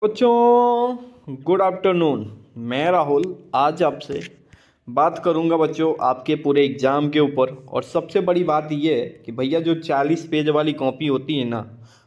बच्चों good afternoon. मैं राहुल आज आपसे बात करूंगा बच्चों आपके पूरे एग्ज़ाम के ऊपर। और सबसे बड़ी बात ये है कि भैया जो 40 पेज वाली कॉपी होती है ना,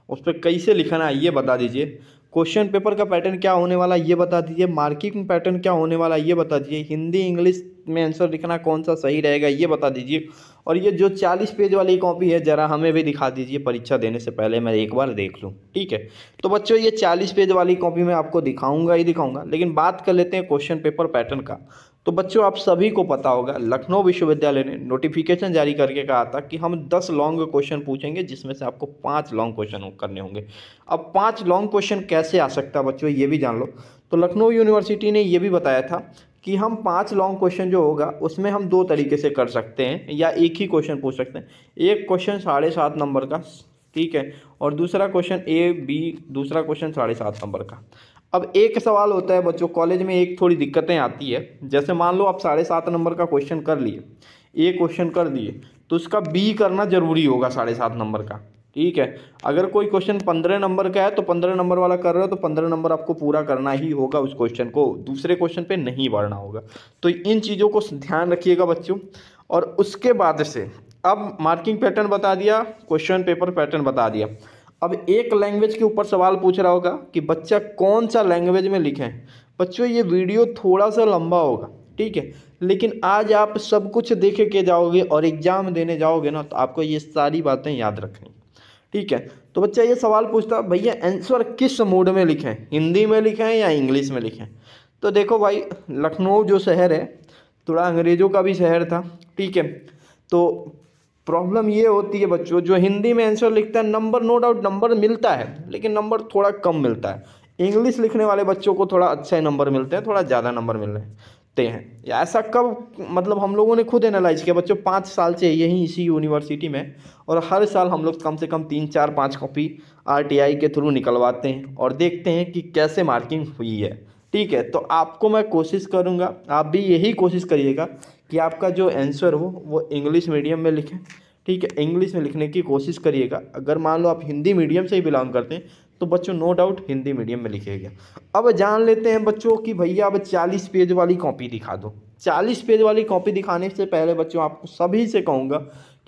उस पर कैसे लिखना है ये बता दीजिए। क्वेश्चन पेपर का पैटर्न क्या होने वाला है ये बता दीजिए। मार्किंग पैटर्न क्या होने वाला है ये बता दीजिए। हिंदी इंग्लिश में आंसर लिखना कौन सा सही रहेगा ये बता दीजिए। और ये जो 40 पेज वाली कॉपी है ज़रा हमें भी दिखा दीजिए, परीक्षा देने से पहले मैं एक बार देख लूँ। ठीक है, तो बच्चों ये 40 पेज वाली कॉपी मैं आपको दिखाऊंगा ही दिखाऊंगा, लेकिन बात कर लेते हैं क्वेश्चन पेपर पैटर्न का। तो बच्चों आप सभी को पता होगा लखनऊ विश्वविद्यालय ने नोटिफिकेशन जारी करके कहा था कि हम 10 लॉन्ग क्वेश्चन पूछेंगे, जिसमें से आपको 5 लॉन्ग क्वेश्चन करने होंगे। अब 5 लॉन्ग क्वेश्चन कैसे आ सकता है बच्चों ये भी जान लो। तो लखनऊ यूनिवर्सिटी ने ये भी बताया था कि हम 5 लॉन्ग क्वेश्चन जो होगा उसमें हम 2 तरीके से कर सकते हैं, या एक ही क्वेश्चन पूछ सकते हैं। एक क्वेश्चन 7.5 नंबर का, ठीक है, और दूसरा क्वेश्चन ए बी, दूसरा क्वेश्चन 7.5 नंबर का। अब एक सवाल होता है बच्चों, कॉलेज में एक थोड़ी दिक्कतें आती है। जैसे मान लो आप 7.5 नंबर का क्वेश्चन कर लिए, ए क्वेश्चन कर दिए, तो उसका बी करना जरूरी होगा 7.5 नंबर का। ठीक है, अगर कोई क्वेश्चन 15 नंबर का है तो 15 नंबर वाला कर रहे हो तो 15 नंबर आपको पूरा करना ही होगा, उस क्वेश्चन को दूसरे क्वेश्चन पे नहीं बढ़ना होगा। तो इन चीज़ों को ध्यान रखिएगा बच्चों। और उसके बाद से अब मार्किंग पैटर्न बता दिया, क्वेश्चन पेपर पैटर्न बता दिया। अब एक लैंग्वेज के ऊपर सवाल पूछ रहा होगा कि बच्चा कौन सा लैंग्वेज में लिखें। बच्चों ये वीडियो थोड़ा सा लंबा होगा, ठीक है, लेकिन आज आप सब कुछ देखे के जाओगे और एग्जाम देने जाओगे ना, तो आपको ये सारी बातें याद रखनी। ठीक है, तो बच्चा ये सवाल पूछता भैया आंसर किस मोड में लिखें, हिंदी में लिखें या इंग्लिश में लिखें। तो देखो भाई, लखनऊ जो शहर है थोड़ा अंग्रेज़ों का भी शहर था। ठीक है, तो प्रॉब्लम ये होती है बच्चों, जो हिंदी में आंसर लिखता है नंबर नो डाउट नंबर मिलता है, लेकिन नंबर थोड़ा कम मिलता है। इंग्लिश लिखने वाले बच्चों को थोड़ा अच्छे नंबर मिलते हैं, थोड़ा ज़्यादा नंबर मिल रहे हैं। ऐसा कब, मतलब हम लोगों ने खुद एनालाइज किया बच्चों 5 साल से यहीं इसी यूनिवर्सिटी में, और हर साल हम लोग कम से कम 3 4 5 कॉपी RTI के थ्रू निकलवाते हैं और देखते हैं कि कैसे मार्किंग हुई है। ठीक है, तो आपको मैं कोशिश करूँगा, आप भी यही कोशिश करिएगा कि आपका जो आंसर हो वो इंग्लिश मीडियम में लिखें। ठीक है, इंग्लिश में लिखने की कोशिश करिएगा। अगर मान लो आप हिंदी मीडियम से ही बिलोंग करते हैं तो बच्चों नो डाउट हिंदी मीडियम में लिखिएगा। अब जान लेते हैं बच्चों कि भैया अब 40 पेज वाली कॉपी दिखा दो। 40 पेज वाली कॉपी दिखाने से पहले बच्चों आपको सभी से कहूँगा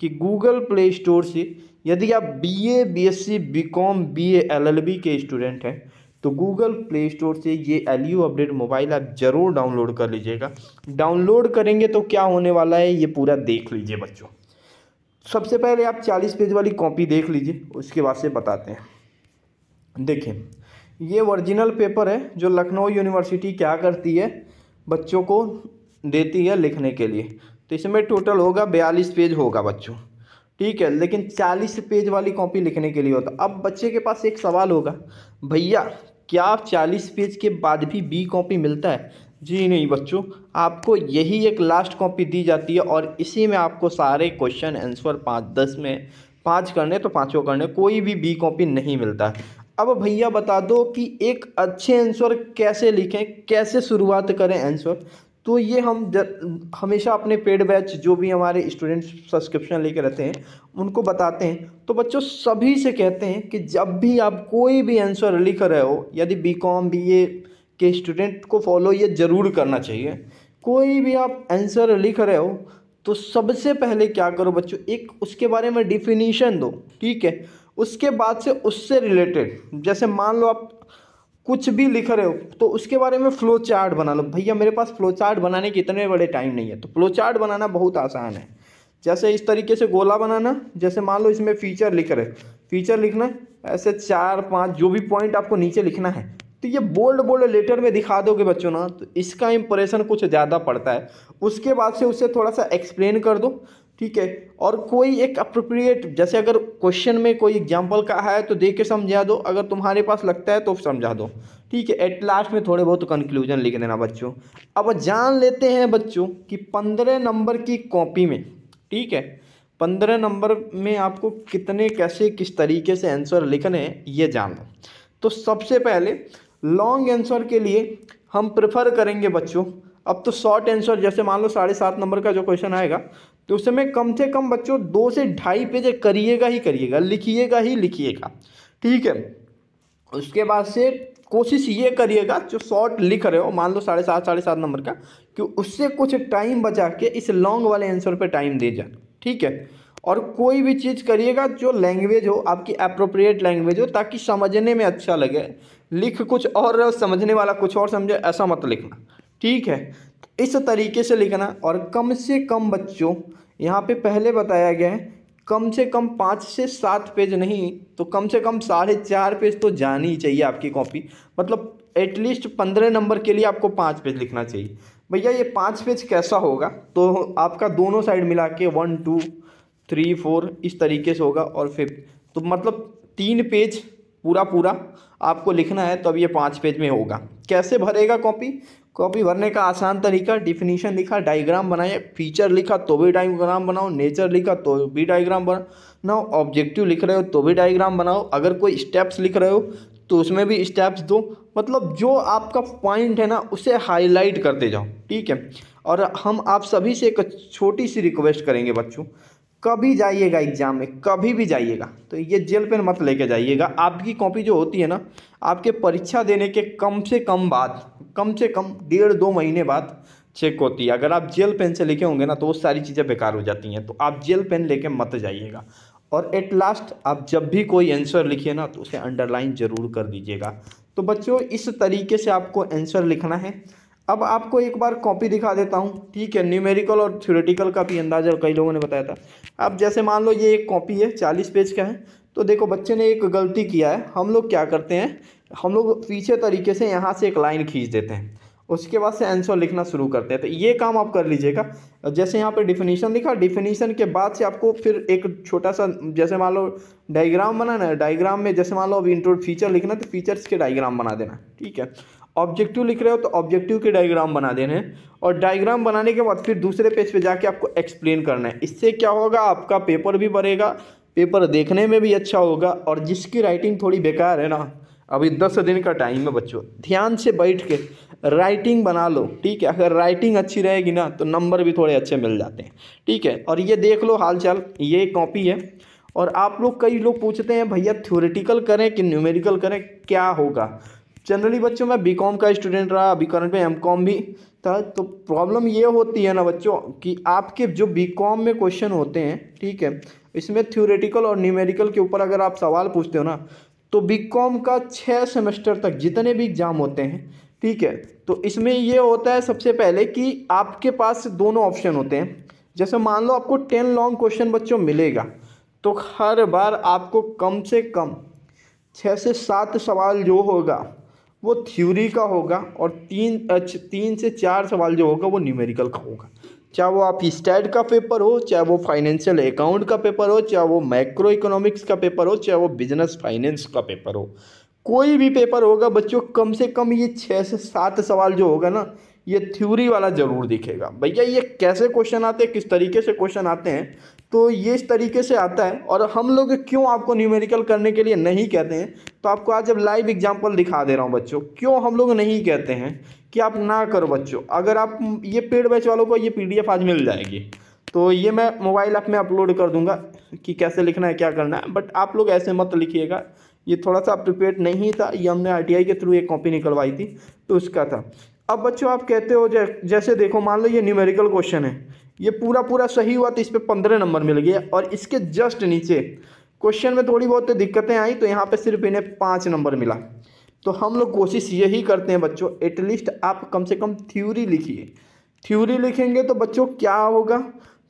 कि गूगल प्ले स्टोर से यदि आप BA BSc BCom BA LLB के स्टूडेंट हैं तो गूगल प्ले स्टोर से ये LU अपडेट मोबाइल ऐप ज़रूर डाउनलोड कर लीजिएगा। डाउनलोड करेंगे तो क्या होने वाला है ये पूरा देख लीजिए बच्चों। सबसे पहले आप 40 पेज वाली कॉपी देख लीजिए, उसके बाद से बताते हैं। देखिए ये ओरिजिनल पेपर है जो लखनऊ यूनिवर्सिटी क्या करती है, बच्चों को देती है लिखने के लिए। तो इसमें टोटल होगा 42 पेज होगा बच्चों। ठीक है, लेकिन 40 पेज वाली कॉपी लिखने के लिए होता। अब बच्चे के पास एक सवाल होगा, भैया क्या 40 पेज के बाद भी बी कॉपी मिलता है? जी नहीं बच्चों, आपको यही एक लास्ट कॉपी दी जाती है और इसी में आपको सारे क्वेश्चन आंसर 5-10 में 5 करने तो पाँचों करने, कोई भी बी कॉपी नहीं मिलता। अब भैया बता दो कि एक अच्छे आंसर कैसे लिखें, कैसे शुरुआत करें आंसर। तो ये हम हमेशा अपने पेड बैच जो भी हमारे स्टूडेंट्स सब्सक्रिप्शन लेके रहते हैं उनको बताते हैं। तो बच्चों सभी से कहते हैं कि जब भी आप कोई भी आंसर लिख रहे हो, यदि BCom BA के स्टूडेंट को फॉलो ये ज़रूर करना चाहिए। कोई भी आप आंसर लिख रहे हो तो सबसे पहले क्या करो बच्चों, एक उसके बारे में डिफिनीशन दो। ठीक है, उसके बाद से उससे रिलेटेड, जैसे मान लो आप कुछ भी लिख रहे हो तो उसके बारे में फ्लो चार्ट बना लो। भैया मेरे पास फ्लो चार्ट बनाने के इतने बड़े टाइम नहीं है, तो फ्लो चार्ट बनाना बहुत आसान है। जैसे इस तरीके से गोला बनाना, जैसे मान लो इसमें फीचर लिख रहे, फीचर लिखना है, ऐसे 4-5 जो भी पॉइंट आपको नीचे लिखना है तो ये बोल्ड बोल्ड लेटर में दिखा दोगे बच्चों ना, तो इसका इंप्रेशन कुछ ज़्यादा पड़ता है। उसके बाद से उसे थोड़ा सा एक्सप्लेन कर दो। ठीक है, और कोई एक अप्रोप्रिएट, जैसे अगर क्वेश्चन में कोई एग्जांपल का है तो दे के समझा दो, अगर तुम्हारे पास लगता है तो समझा दो। ठीक है, एट लास्ट में थोड़े बहुत कंक्लूजन लिख देना बच्चों। अब जान लेते हैं बच्चों कि 15 नंबर की कॉपी में, ठीक है, 15 नंबर में आपको कितने कैसे किस तरीके से आंसर लिखने हैं ये जान लो। तो सबसे पहले लॉन्ग आंसर के लिए हम प्रेफर करेंगे बच्चों, अब तो शॉर्ट आंसर, जैसे मान लो 7.5 नंबर का जो क्वेश्चन आएगा तो उसमें कम से कम बच्चों 2 से ढाई पेज करिएगा ही करिएगा, लिखिएगा ही लिखिएगा। ठीक है, उसके बाद से कोशिश ये करिएगा जो शॉर्ट लिख रहे हो, मान लो 7.5 नंबर का, कि उससे कुछ टाइम बचा के इस लॉन्ग वाले आंसर पे टाइम दे जाए, ठीक है। और कोई भी चीज़ करिएगा जो लैंग्वेज हो आपकी अप्रोप्रिएट लैंग्वेज हो, ताकि समझने में अच्छा लगे। लिख कुछ और रहे हो, समझने वाला कुछ और समझे, ऐसा मत लिखना, ठीक है। तो इस तरीके से लिखना। और कम से कम बच्चों, यहाँ पे पहले बताया गया है कम से कम 5 से 7 पेज नहीं तो कम से कम 4.5 पेज तो जानी ही चाहिए आपकी कॉपी। मतलब एटलीस्ट 15 नंबर के लिए आपको 5 पेज लिखना चाहिए। भैया ये 5 पेज कैसा होगा, तो आपका दोनों साइड मिला के 1 2 3 4 इस तरीके से होगा। और फिर तो मतलब 3 पेज पूरा पूरा आपको लिखना है, तब ये 5 पेज में होगा। कैसे भरेगा कॉपी? कॉपी भरने का आसान तरीका, डिफिनीशन लिखा, डायग्राम बनाए, फीचर लिखा तो भी डायग्राम बनाओ, नेचर लिखा तो भी डायग्राम बनाओ, ऑब्जेक्टिव लिख रहे हो तो भी डायग्राम बनाओ, अगर कोई स्टेप्स लिख रहे हो तो उसमें भी स्टेप्स दो। मतलब जो आपका पॉइंट है ना उसे हाईलाइट करते जाओ, ठीक है। और हम आप सभी से एक छोटी सी रिक्वेस्ट करेंगे बच्चों, कभी जाइएगा एग्जाम में, कभी भी जाइएगा तो ये जेल पेन मत लेके जाइएगा। आपकी कॉपी जो होती है ना, आपके परीक्षा देने के कम से कम 1.5-2 महीने बाद चेक होती है। अगर आप जेल पेन से लिखे होंगे ना तो वो सारी चीज़ें बेकार हो जाती हैं, तो आप जेल पेन लेके मत जाइएगा। और एट लास्ट आप जब भी कोई आंसर लिखिए ना तो उसे अंडरलाइन ज़रूर कर दीजिएगा। तो बच्चों इस तरीके से आपको आंसर लिखना है। अब आपको एक बार कॉपी दिखा देता हूँ, ठीक है। न्यूमेरिकल और थ्योरेटिकल का भी अंदाज़ा कई लोगों ने बताया था। अब जैसे मान लो ये एक कॉपी है 40 पेज का है, तो देखो बच्चे ने एक गलती किया है। हम लोग क्या करते हैं, हम लोग पीछे तरीके से यहाँ से एक लाइन खींच देते हैं, उसके बाद से आंसर लिखना शुरू करते हैं। तो ये काम आप कर लीजिएगा। जैसे यहाँ पे डिफिनीशन लिखा, डिफिनीशन के बाद से आपको फिर एक छोटा सा, जैसे मान लो डायग्राम बनाना है, डायग्राम में जैसे मान लो अब इंट्रो फीचर लिखना है तो फीचर्स के डायग्राम बना देना, ठीक है। ऑब्जेक्टिव लिख रहे हो तो ऑब्जेक्टिव के डायग्राम बना देने हैं। और डायग्राम बनाने के बाद फिर दूसरे पेज पे जाके आपको एक्सप्लेन करना है। इससे क्या होगा, आपका पेपर भी बढ़ेगा, पेपर देखने में भी अच्छा होगा। और जिसकी राइटिंग थोड़ी बेकार है ना, अभी 10 दिन का टाइम है बच्चों, ध्यान से बैठ के राइटिंग बना लो, ठीक है। अगर राइटिंग अच्छी रहेगी ना तो नंबर भी थोड़े अच्छे मिल जाते हैं, ठीक है। और ये देख लो हालचाल, ये कॉपी है। और आप लोग, कई लोग पूछते हैं भैया थ्योरेटिकल करें कि न्यूमेरिकल करें, क्या होगा। जनरली बच्चों मैं बीकॉम का स्टूडेंट रहा, अभी करंट में एमकॉम भी था। तो प्रॉब्लम ये होती है ना बच्चों कि आपके जो बीकॉम में क्वेश्चन होते हैं, ठीक है, इसमें थ्योरेटिकल और न्यूमेरिकल के ऊपर अगर आप सवाल पूछते हो ना, तो बीकॉम का 6 सेमेस्टर तक जितने भी एग्जाम होते हैं, ठीक है, तो इसमें ये होता है सबसे पहले कि आपके पास दोनों ऑप्शन होते हैं। जैसे मान लो आपको 10 लॉन्ग क्वेश्चन बच्चों मिलेगा, तो हर बार आपको कम से कम 6 से 7 सवाल जो होगा वो थ्योरी का होगा, और 3 से 4 सवाल जो होगा वो न्यूमेरिकल का होगा। चाहे वो आप स्टैट का पेपर हो, चाहे वो फाइनेंशियल अकाउंट का पेपर हो, चाहे वो मैक्रो इकोनॉमिक्स का पेपर हो, चाहे वो बिजनेस फाइनेंस का पेपर हो, कोई भी पेपर होगा बच्चों, कम से कम ये 6 से 7 सवाल जो होगा ना, ये थ्योरी वाला ज़रूर दिखेगा। भैया ये कैसे क्वेश्चन आते हैं, किस तरीके से क्वेश्चन आते हैं, तो ये इस तरीके से आता है। और हम लोग क्यों आपको न्यूमेरिकल करने के लिए नहीं कहते हैं, तो आपको आज जब लाइव एग्जांपल दिखा दे रहा हूँ बच्चों, क्यों हम लोग नहीं कहते हैं कि आप ना करो बच्चों। अगर आप ये पेड बैच वालों को ये PDF आज मिल जाएगी, तो ये मैं मोबाइल ऐप में अपलोड कर दूंगा कि कैसे लिखना है, क्या करना है। बट आप लोग ऐसे मत लिखिएगा, ये थोड़ा सा प्रिपेयर नहीं था, ये हमने RTI के थ्रू एक कॉपी निकलवाई थी तो उसका था। अब बच्चों आप कहते हो जैसे देखो मान लो ये न्यूमेरिकल क्वेश्चन है, ये पूरा सही हुआ तो इस पर 15 नंबर मिल गया। और इसके जस्ट नीचे क्वेश्चन में थोड़ी बहुत दिक्कतें आई तो यहाँ पे सिर्फ इन्हें 5 नंबर मिला। तो हम लोग कोशिश यही करते हैं बच्चों, एटलीस्ट आप कम से कम थ्योरी लिखिए। थ्योरी लिखेंगे तो बच्चों क्या होगा,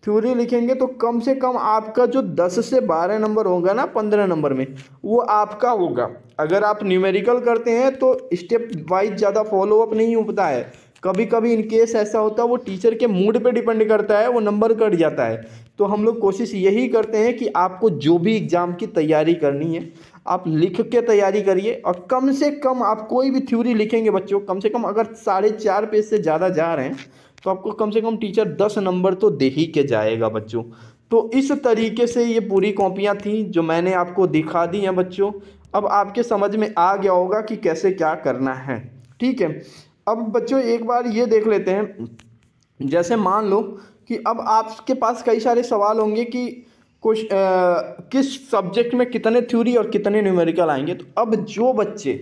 थ्योरी लिखेंगे तो कम से कम आपका जो 10 से 12 नंबर होगा ना 15 नंबर में, वो आपका होगा। अगर आप न्यूमेरिकल करते हैं तो स्टेप वाइज ज़्यादा फॉलो अप नहीं हो पाता है, कभी कभी इन केस ऐसा होता है वो टीचर के मूड पे डिपेंड करता है, वो नंबर कट जाता है। तो हम लोग कोशिश यही करते हैं कि आपको जो भी एग्ज़ाम की तैयारी करनी है आप लिख के तैयारी करिए। और कम से कम आप कोई भी थ्योरी लिखेंगे बच्चों, कम से कम अगर 4.5 पेज से ज़्यादा जा रहे हैं तो आपको कम से कम टीचर 10 नंबर तो दे ही के जाएगा बच्चों। तो इस तरीके से ये पूरी कॉपियाँ थी जो मैंने आपको दिखा दी हैं बच्चों। अब आपके समझ में आ गया होगा कि कैसे क्या करना है, ठीक है। अब बच्चों एक बार ये देख लेते हैं, जैसे मान लो कि अब आपके पास कई सारे सवाल होंगे कि कुछ किस सब्जेक्ट में कितने थ्योरी और कितने न्यूमेरिकल आएंगे। तो अब जो बच्चे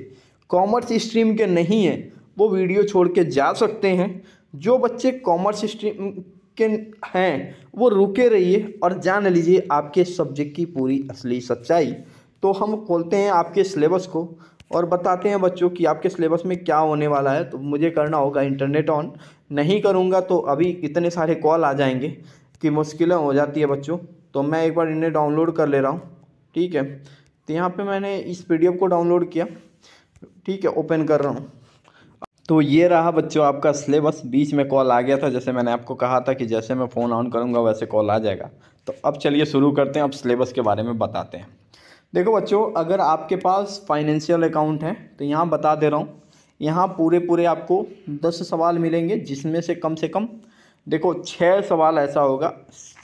कॉमर्स स्ट्रीम के नहीं हैं वो वीडियो छोड़ के जा सकते हैं। जो बच्चे कॉमर्स स्ट्रीम के हैं वो रुके रहिए और जान लीजिए आपके सब्जेक्ट की पूरी असली सच्चाई। तो हम खोलते हैं आपके सिलेबस को और बताते हैं बच्चों कि आपके सिलेबस में क्या होने वाला है। तो मुझे करना होगा इंटरनेट ऑन, नहीं करूँगा तो अभी इतने सारे कॉल आ जाएंगे कि मुश्किलें हो जाती है बच्चों। तो मैं एक बार इन्हें डाउनलोड कर ले रहा हूँ, ठीक है। तो यहाँ पे मैंने इस पीडीएफ को डाउनलोड किया, ठीक है, ओपन कर रहा हूँ। तो ये रहा बच्चों आपका सिलेबस। बीच में कॉल आ गया था, जैसे मैंने आपको कहा था कि जैसे मैं फ़ोन ऑन करूँगा वैसे कॉल आ जाएगा। तो अब चलिए शुरू करते हैं, अब सिलेबस के बारे में बताते हैं। देखो बच्चों, अगर आपके पास फाइनेंशियल अकाउंट है तो यहाँ बता दे रहा हूँ, यहाँ पूरे आपको 10 सवाल मिलेंगे, जिसमें से कम देखो 6 सवाल ऐसा होगा,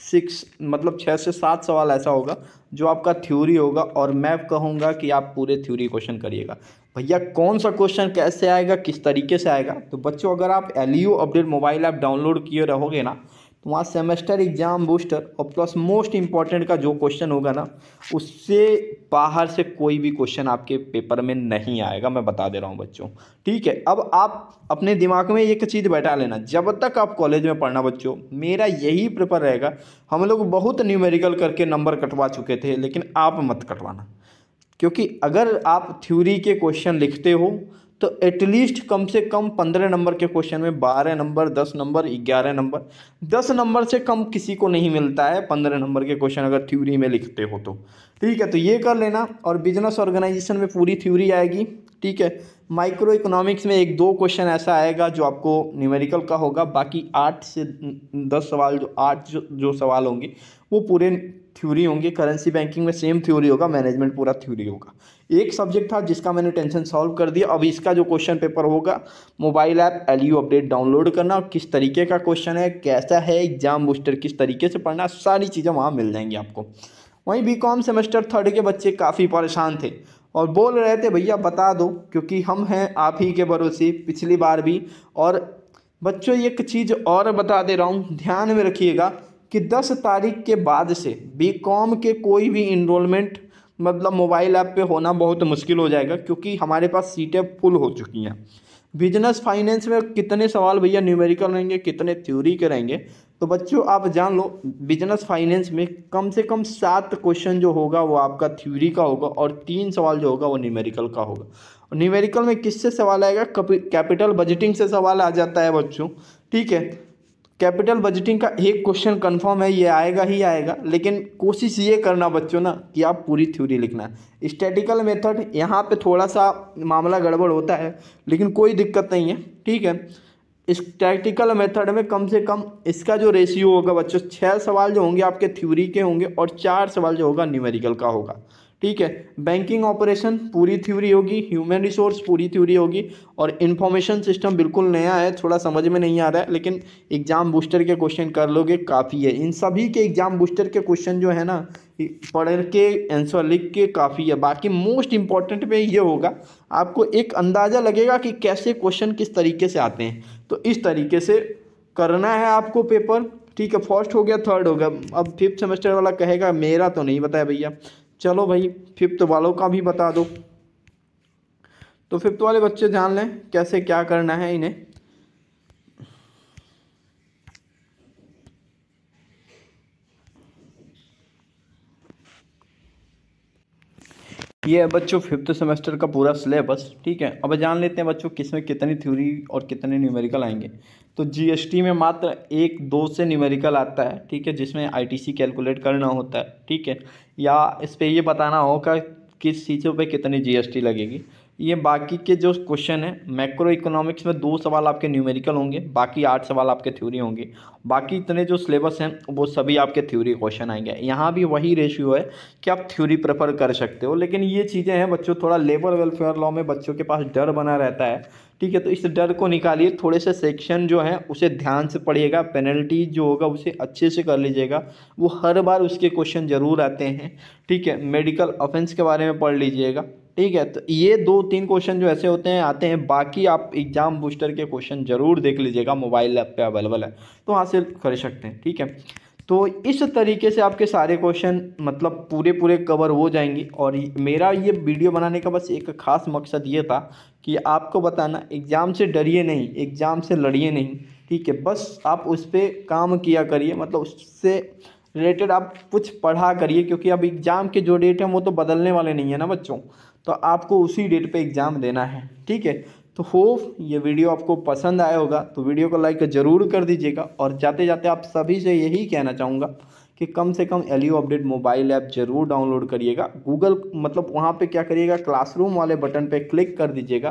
6 से 7 सवाल ऐसा होगा जो आपका थ्योरी होगा। और मैं कहूँगा कि आप पूरे थ्योरी क्वेश्चन करिएगा। भैया कौन सा क्वेश्चन कैसे आएगा, किस तरीके से आएगा, तो बच्चों अगर आप LU update mobile app download किए रहोगे ना, तो वहाँ सेमेस्टर एग्जाम बूस्टर और प्लस मोस्ट इम्पॉर्टेंट का जो क्वेश्चन होगा ना, उससे बाहर से कोई भी क्वेश्चन आपके पेपर में नहीं आएगा, मैं बता दे रहा हूँ बच्चों, ठीक है। अब आप अपने दिमाग में एक चीज़ बैठा लेना, जब तक आप कॉलेज में पढ़ना बच्चों, मेरा यही प्रेफर रहेगा। हम लोग बहुत न्यूमेरिकल करके नंबर कटवा चुके थे, लेकिन आप मत कटवाना, क्योंकि अगर आप थ्योरी के क्वेश्चन लिखते हो तो एटलीस्ट कम से कम 15 नंबर के क्वेश्चन में 12 नंबर, 10 नंबर, 11 नंबर, 10 नंबर से कम किसी को नहीं मिलता है 15 नंबर के क्वेश्चन अगर थ्योरी में लिखते हो तो, ठीक है। तो ये कर लेना। और बिजनेस ऑर्गेनाइजेशन में पूरी थ्योरी आएगी, ठीक है। माइक्रो इकोनॉमिक्स में 1-2 क्वेश्चन ऐसा आएगा जो आपको न्यूमेरिकल का होगा, बाकी 8 से 10 सवाल, जो सवाल होंगे वो पूरे थ्योरी होंगे। करेंसी बैंकिंग में सेम थ्योरी होगा, मैनेजमेंट पूरा थ्योरी होगा। एक सब्जेक्ट था जिसका मैंने टेंशन सॉल्व कर दिया। अब इसका जो क्वेश्चन पेपर होगा, mobile app LU update download करना, और किस तरीके का क्वेश्चन है, कैसा है, एग्जाम बूस्टर किस तरीके से पढ़ना, सारी चीज़ें वहाँ मिल जाएंगी आपको। वहीं BCom सेमेस्टर 3 के बच्चे काफ़ी परेशान थे और बोल रहे थे भैया बता दो, क्योंकि हम हैं आप ही के भरोसे पिछली बार भी। और बच्चों एक चीज़ और बता दे रहा हूँ, ध्यान में रखिएगा कि 10 तारीख के बाद से BCom के कोई भी इनरोलमेंट मतलब मोबाइल ऐप पे होना बहुत मुश्किल हो जाएगा, क्योंकि हमारे पास सीटें फुल हो चुकी हैं। बिजनेस फाइनेंस में कितने सवाल भैया न्यूमेरिकल रहेंगे, कितने थ्योरी के रहेंगे, तो बच्चों आप जान लो बिजनेस फाइनेंस में कम से कम 7 क्वेश्चन जो होगा वो आपका थ्योरी का होगा और 3 सवाल जो होगा वो न्यूमेरिकल का होगा। और न्यूमेरिकल में किससे सवाल आएगा, कैपिटल बजटिंग से सवाल आ जाता है बच्चों, ठीक है। कैपिटल बजटिंग का एक क्वेश्चन कंफर्म है, ये आएगा ही आएगा, लेकिन कोशिश ये करना बच्चों ना कि आप पूरी थ्योरी लिखना है। स्टैटिकल मेथड यहाँ पे थोड़ा सा मामला गड़बड़ होता है, लेकिन कोई दिक्कत नहीं है, ठीक है। स्टैटिकल मेथड में कम से कम इसका जो रेशियो होगा बच्चों, 6 सवाल जो होंगे आपके थ्योरी के होंगे और 4 सवाल जो होगा न्यूमेरिकल का होगा, ठीक है। बैंकिंग ऑपरेशन पूरी थ्योरी होगी, ह्यूमन रिसोर्स पूरी थ्योरी होगी, और इन्फॉर्मेशन सिस्टम बिल्कुल नया है, थोड़ा समझ में नहीं आ रहा है, लेकिन एग्जाम बूस्टर के क्वेश्चन कर लोगे काफ़ी है। इन सभी के एग्जाम बूस्टर के क्वेश्चन जो है ना, पढ़ के आंसर लिख के काफ़ी है। बाकी मोस्ट इंपॉर्टेंट में ये होगा, आपको एक अंदाज़ा लगेगा कि कैसे क्वेश्चन किस तरीके से आते हैं, तो इस तरीके से करना है आपको पेपर, ठीक है। फर्स्ट हो गया, थर्ड हो गया, अब 5th सेमेस्टर वाला कहेगा मेरा तो नहीं बताया भैया, चलो भाई 5th वालों का भी बता दो। तो 5th वाले बच्चे जान लें कैसे क्या करना है इन्हें। ये है बच्चों 5th सेमेस्टर का पूरा सिलेबस, ठीक है। अब जान लेते हैं बच्चों किसमें कितनी थ्योरी और कितने न्यूमेरिकल आएंगे। तो GST में मात्र 1-2 से न्यूमेरिकल आता है, ठीक है, जिसमें ITC कैलकुलेट करना होता है, ठीक है, या इस पर ये बताना होगा किस चीज़ों पे कितनी GST लगेगी। ये बाकी के जो क्वेश्चन है, मैक्रो इकोनॉमिक्स में 2 सवाल आपके न्यूमेरिकल होंगे, बाकी 8 सवाल आपके थ्योरी होंगे। बाकी इतने जो सिलेबस हैं वो सभी आपके थ्योरी क्वेश्चन आएंगे। यहाँ भी वही रेशियो है कि आप थ्योरी प्रेफर कर सकते हो, लेकिन ये चीज़ें हैं बच्चों, थोड़ा लेबर वेलफेयर लॉ में बच्चों के पास डर बना रहता है, ठीक है। तो इस डर को निकालिए, थोड़े से सेक्शन जो हैं उसे ध्यान से पढ़िएगा, पेनल्टी जो होगा उसे अच्छे से कर लीजिएगा, वो हर बार उसके क्वेश्चन जरूर आते हैं, ठीक है। मेडिकल ऑफेंस के बारे में पढ़ लीजिएगा, ठीक है। तो ये 2-3 क्वेश्चन जो ऐसे होते हैं आते हैं, बाकी आप एग्जाम बूस्टर के क्वेश्चन जरूर देख लीजिएगा, मोबाइल ऐप पे अवेलेबल है तो हासिल कर सकते हैं, ठीक है। तो इस तरीके से आपके सारे क्वेश्चन मतलब पूरे कवर हो जाएंगे। और मेरा ये वीडियो बनाने का बस एक खास मकसद ये था कि आपको बताना, एग्ज़ाम से डरिए नहीं, एग्ज़ाम से लड़िए नहीं, ठीक है। बस आप उस पर काम किया करिए, मतलब उससे रिलेटेड आप कुछ पढ़ा करिए, क्योंकि अब एग्ज़ाम के जो डेट हैं वो तो बदलने वाले नहीं है ना बच्चों, तो आपको उसी डेट पे एग्ज़ाम देना है, ठीक है। तो होप ये वीडियो आपको पसंद आया होगा, तो वीडियो को लाइक ज़रूर कर दीजिएगा। और जाते जाते आप सभी से यही कहना चाहूँगा कि कम से कम एलयू अपडेट मोबाइल ऐप ज़रूर डाउनलोड करिएगा। गूगल मतलब वहाँ पे क्या करिएगा, क्लासरूम वाले बटन पे क्लिक कर दीजिएगा।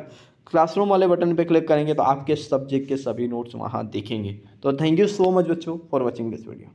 क्लासरूम वाले बटन पे क्लिक करेंगे तो आपके सब्जेक्ट के सभी नोट्स वहाँ दिखेंगे। तो थैंक यू सो मच बच्चों फॉर वॉचिंग दिस वीडियो।